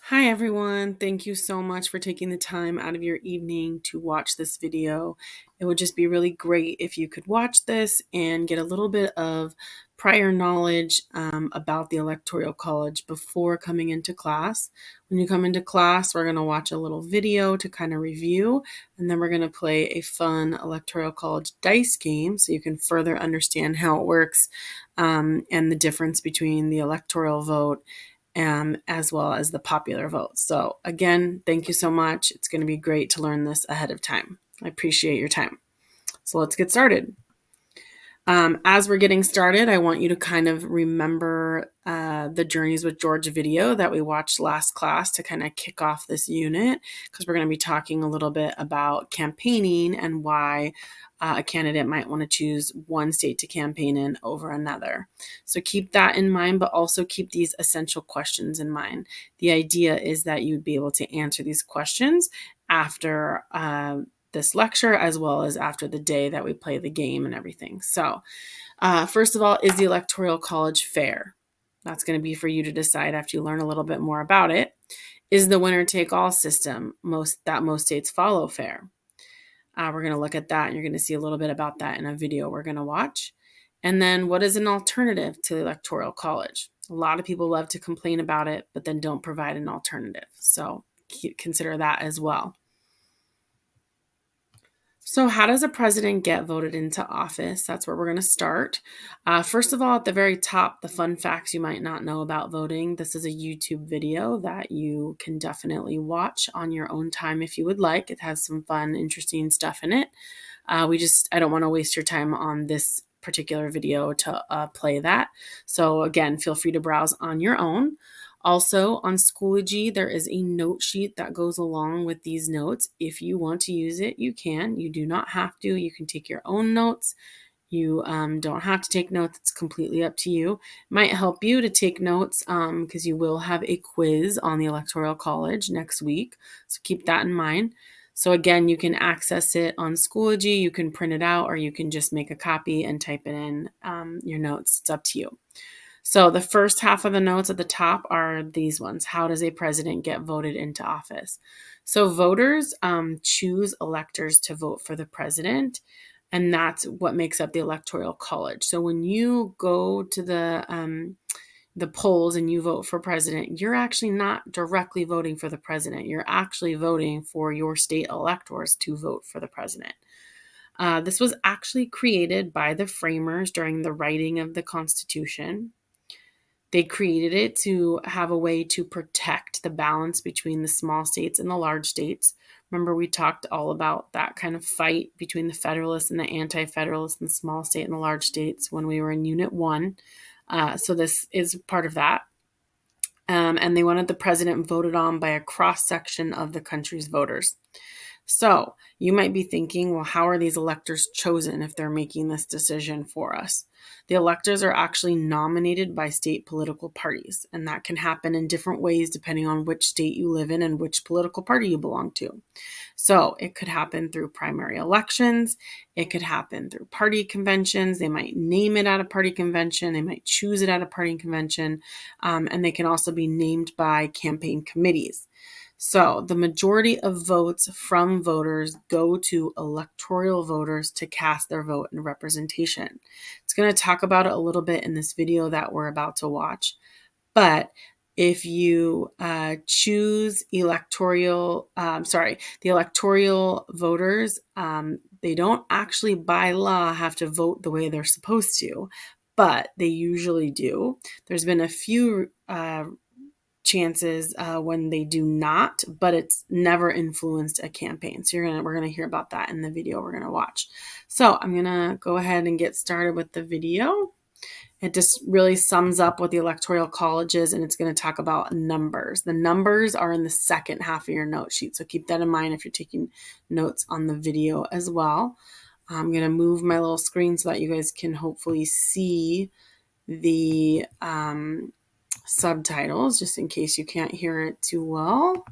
Hi everyone, thank you so much for taking the time out of your evening to watch this video. It would just be really great if you could watch this and get a little bit of prior knowledge about the Electoral College before coming into class. When you come into class, we're going to watch a little video to kind of review, and then we're going to play a fun Electoral College dice game so you can further understand how it works and the difference between the electoral vote as well as the popular vote. So again, thank you so much. It's going to be great to learn this ahead of time. I appreciate your time. So let's get started. As we're getting started, I want you to kind of remember the Journeys with George video that we watched last class to kind of kick off this unit, because we're going to be talking a little bit about campaigning and why a candidate might want to choose one state to campaign in over another. So keep that in mind, but also keep these essential questions in mind. The idea is that you'd be able to answer these questions after this lecture, as well as after the day that we play the game and everything. So first of all, is the Electoral College fair? That's going to be for you to decide after you learn a little bit more about it. Is the winner-take-all system that most states follow fair? We're going to look at that, and you're going to see a little bit about that in a video we're going to watch. And then what is an alternative to the Electoral College? A lot of people love to complain about it, but then don't provide an alternative. So consider that as well. So how does a president get voted into office? That's where we're going to start. First of all, at the very top, the fun facts you might not know about voting. This is a YouTube video that you can definitely watch on your own time if you would like. It has some fun, interesting stuff in it. I don't want to waste your time on this particular video to play that. So again, feel free to browse on your own. Also, on Schoology, there is a note sheet that goes along with these notes. If you want to use it, you can. You do not have to. You can take your own notes. You don't have to take notes. It's completely up to you. It might help you to take notes because you will have a quiz on the Electoral College next week. So keep that in mind. So again, you can access it on Schoology. You can print it out, or you can just make a copy and type it in your notes. It's up to you. So the first half of the notes at the top are these ones. How does a president get voted into office? So voters choose electors to vote for the president, and that's what makes up the Electoral College. So when you go to the polls and you vote for president, you're actually not directly voting for the president. You're actually voting for your state electors to vote for the president. This was actually created by the framers during the writing of the Constitution. They created it to have a way to protect the balance between the small states and the large states. Remember, we talked all about that kind of fight between the Federalists and the Anti-Federalists and the small state and the large states when we were in Unit 1. So this is part of that. And they wanted the president voted on by a cross-section of the country's voters. So you might be thinking, well, how are these electors chosen if they're making this decision for us? The electors are actually nominated by state political parties, and that can happen in different ways depending on which state you live in and which political party you belong to. So it could happen through primary elections. It could happen through party conventions. They might name it at a party convention. They might choose it at a party convention. And they can also be named by campaign committees. So the majority of votes from voters go to electoral voters to cast their vote in representation. It's going to talk about it a little bit in this video that we're about to watch. But if you choose the electoral voters, they don't actually by law have to vote the way they're supposed to, but they usually do. There's been a few chances when they do not, but it's never influenced a campaign. So we're gonna hear about that in the video we're gonna watch. So I'm gonna go ahead and get started with the video. It just really sums up what the Electoral College is, and it's going to talk about numbers. The numbers are in the second half of your note sheet, so keep that in mind if you're taking notes on the video as well. I'm going to move my little screen so that you guys can hopefully see the subtitles, just in case you can't hear it too well.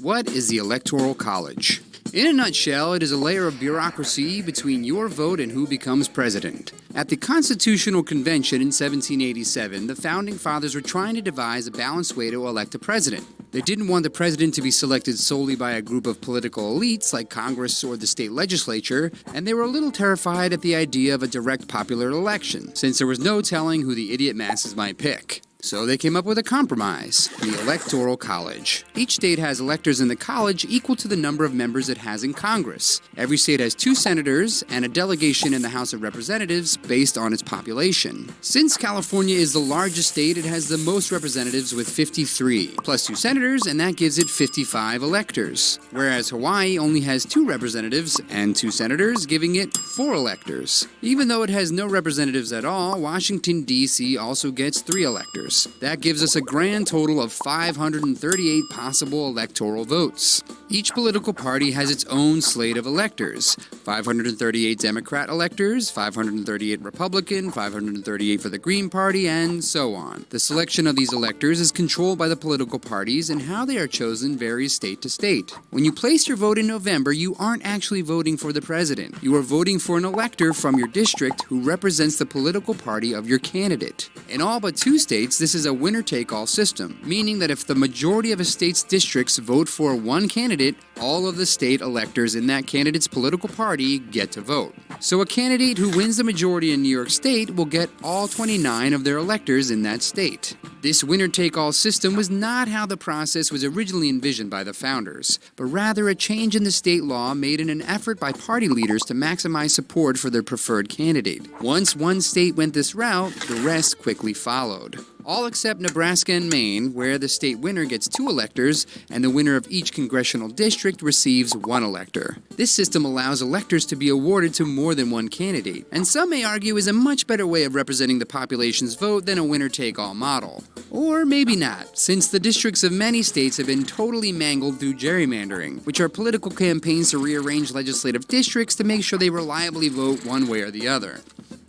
What is the Electoral College? In a nutshell, it is a layer of bureaucracy between your vote and who becomes president. At the Constitutional Convention in 1787, the Founding Fathers were trying to devise a balanced way to elect a president. They didn't want the president to be selected solely by a group of political elites like Congress or the state legislature, and they were a little terrified at the idea of a direct popular election, since there was no telling who the idiot masses might pick. So they came up with a compromise, the Electoral College. Each state has electors in the college equal to the number of members it has in Congress. Every state has 2 senators and a delegation in the House of Representatives based on its population. Since California is the largest state, it has the most representatives with 53, plus 2 senators, and that gives it 55 electors. Whereas Hawaii only has 2 representatives and 2 senators, giving it 4 electors. Even though it has no representatives at all, Washington, D.C. also gets 3 electors. That gives us a grand total of 538 possible electoral votes. Each political party has its own slate of electors: 538 Democrat electors, 538 Republican, 538 for the Green Party, and so on. The selection of these electors is controlled by the political parties, and how they are chosen varies state to state. When you place your vote in November, you aren't actually voting for the president. You are voting for an elector from your district who represents the political party of your candidate. In all but 2 states, this is a winner-take-all system, meaning that if the majority of a state's districts vote for one candidate, all of the state electors in that candidate's political party get to vote. So a candidate who wins the majority in New York State will get all 29 of their electors in that state. This winner-take-all system was not how the process was originally envisioned by the founders, but rather a change in the state law made in an effort by party leaders to maximize support for their preferred candidate. Once one state went this route, the rest quickly followed. All except Nebraska and Maine, where the state winner gets 2 electors, and the winner of each congressional district receives 1 elector. This system allows electors to be awarded to more than one candidate, and some may argue is a much better way of representing the population's vote than a winner-take-all model. Or maybe not, since the districts of many states have been totally mangled through gerrymandering, which are political campaigns to rearrange legislative districts to make sure they reliably vote one way or the other.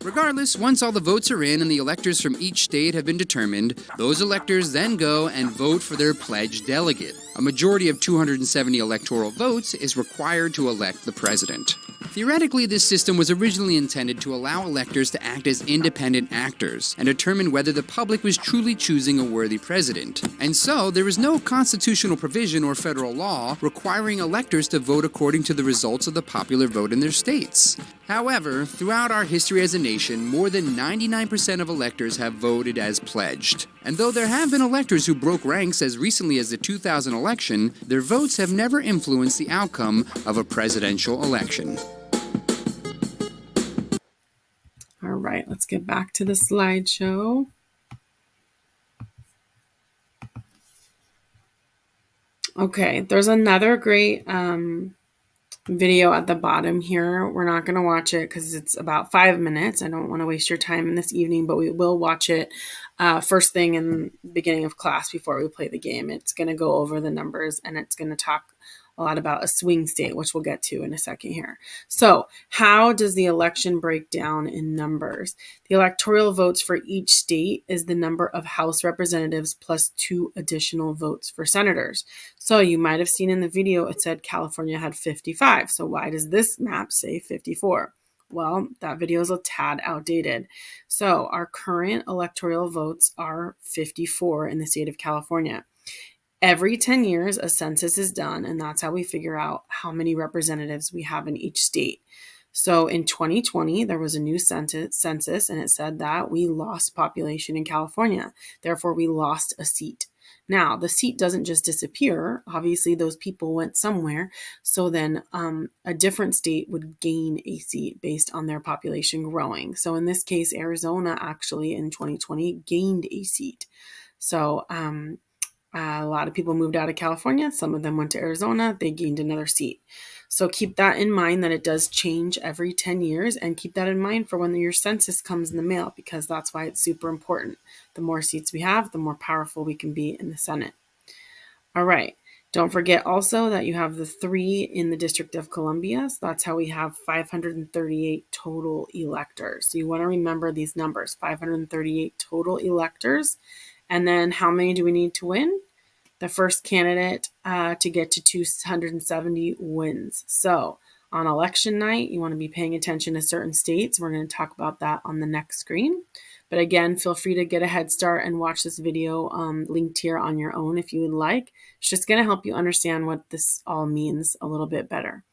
Regardless, once all the votes are in and the electors from each state have been determined, those electors then go and vote for their pledged delegate. A majority of 270 electoral votes is required to elect the president. Theoretically, this system was originally intended to allow electors to act as independent actors and determine whether the public was truly choosing a worthy president. And so, there is no constitutional provision or federal law requiring electors to vote according to the results of the popular vote in their states. However, throughout our history as a nation, more than 99% of electors have voted as pledged. And though there have been electors who broke ranks as recently as the 2000 election, their votes have never influenced the outcome of a presidential election. All right, let's get back to the slideshow. Okay, there's another great video at the bottom here. We're not going to watch it because it's about 5 minutes. I don't want to waste your time this evening, but we will watch it first thing in the beginning of class before we play the game. It's going to go over the numbers and it's going to talk a lot about a swing state, which we'll get to in a second here. So how does the election break down in numbers? The electoral votes for each state is the number of House representatives plus 2 additional votes for senators. So you might have seen in the video, it said California had 55. So why does this map say 54? Well, that video is a tad outdated. So our current electoral votes are 54 in the state of California. Every 10 years, a census is done, and that's how we figure out how many representatives we have in each state. So in 2020, there was a new census, and it said that we lost population in California. Therefore, we lost a seat. Now, the seat doesn't just disappear. Obviously, those people went somewhere. So then a different state would gain a seat based on their population growing. So in this case, Arizona actually in 2020 gained a seat. So a lot of people moved out of California. Some of them went to Arizona. They gained another seat. So keep that in mind that it does change every 10 years, and keep that in mind for when your census comes in the mail, because that's why it's super important. The more seats we have, the more powerful we can be in the Senate. All right. Don't forget also that you have the 3 in the District of Columbia. So that's how we have 538 total electors. So you want to remember these numbers, 538 total electors. And then how many do we need to win? The first candidate to get to 270 wins. So on election night, you want to be paying attention to certain states. We're going to talk about that on the next screen. But again, feel free to get a head start and watch this video linked here on your own if you would like. It's just going to help you understand what this all means a little bit better.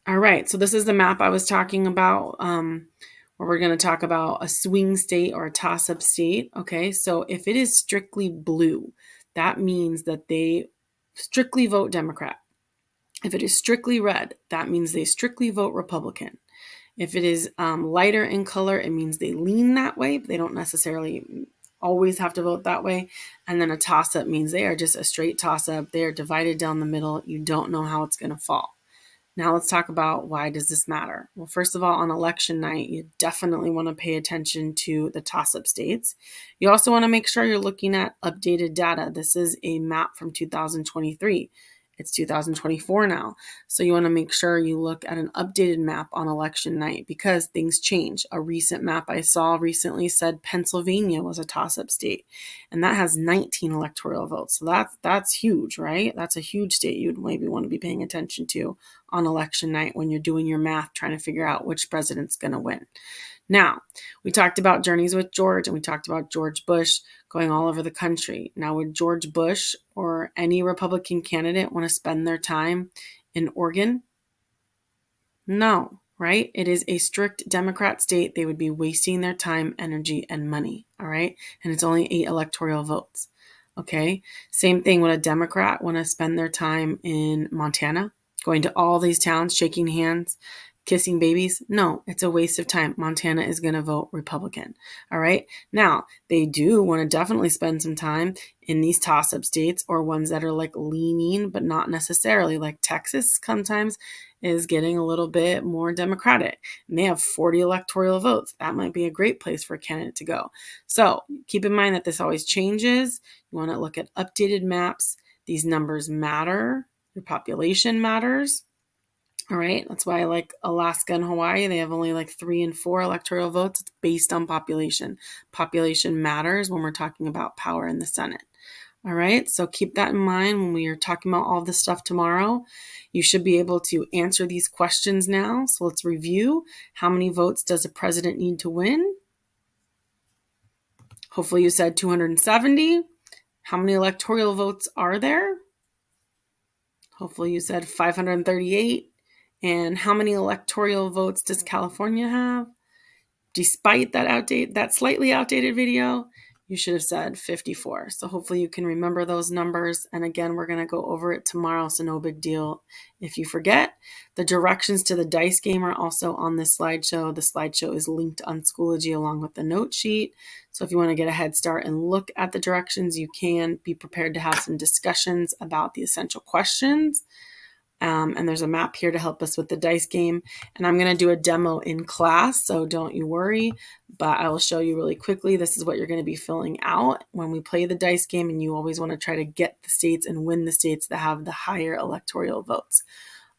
All right, so this is the map I was talking about, where we're going to talk about a swing state or a toss-up state. Okay, so if it is strictly blue, that means that they strictly vote Democrat. If it is strictly red, that means they strictly vote Republican. If it is lighter in color, it means they lean that way, but they don't necessarily always have to vote that way. And then a toss-up means they are just a straight toss-up. They are divided down the middle. You don't know how it's going to fall. Now let's talk about why does this matter? Well, first of all, on election night, you definitely want to pay attention to the toss-up states. You also want to make sure you're looking at updated data. This is a map from 2023. It's 2024 now. So you want to make sure you look at an updated map on election night because things change. A recent map I saw recently said Pennsylvania was a toss-up state, and that has 19 electoral votes. So that's huge, right? That's a huge state you'd maybe want to be paying attention to on election night when you're doing your math, trying to figure out which president's going to win. Now, we talked about journeys with George, and we talked about George Bush going all over the country. Now, would George Bush or any Republican candidate want to spend their time in Oregon? No, right? It is a strict Democrat state. They would be wasting their time, energy, and money, all right? And it's only 8 electoral votes, okay? Same thing, would a Democrat want to spend their time in Montana, going to all these towns, shaking hands, kissing babies? No, it's a waste of time. Montana is going to vote Republican, all right? Now, they do want to definitely spend some time in these toss-up states or ones that are like leaning, but not necessarily, like Texas sometimes is getting a little bit more Democratic. And they have 40 electoral votes. That might be a great place for a candidate to go. So keep in mind that this always changes. You want to look at updated maps. These numbers matter. Your population matters. All right. That's why I like Alaska and Hawaii. They have only like 3 and 4 electoral votes. It's based on population. Population matters when we're talking about power in the Senate. All right, so keep that in mind when we are talking about all this stuff tomorrow. You should be able to answer these questions now. So let's review. How many votes does a president need to win? Hopefully you said 270. How many electoral votes are there? Hopefully you said 538. And how many electoral votes does California have? Despite that slightly outdated video, you should have said 54. So hopefully you can remember those numbers. And again, we're going to go over it tomorrow, so no big deal if you forget. The directions to the dice game are also on this slideshow. The slideshow is linked on Schoology along with the note sheet. So if you want to get a head start and look at the directions, you can be prepared to have some discussions about the essential questions. And there's a map here to help us with the dice game. And I'm going to do a demo in class, so don't you worry. But I will show you really quickly. This is what you're going to be filling out when we play the dice game. And you always want to try to get the states and win the states that have the higher electoral votes.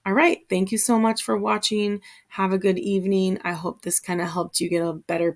All right. Thank you so much for watching. Have a good evening. I hope this kind of helped you get a better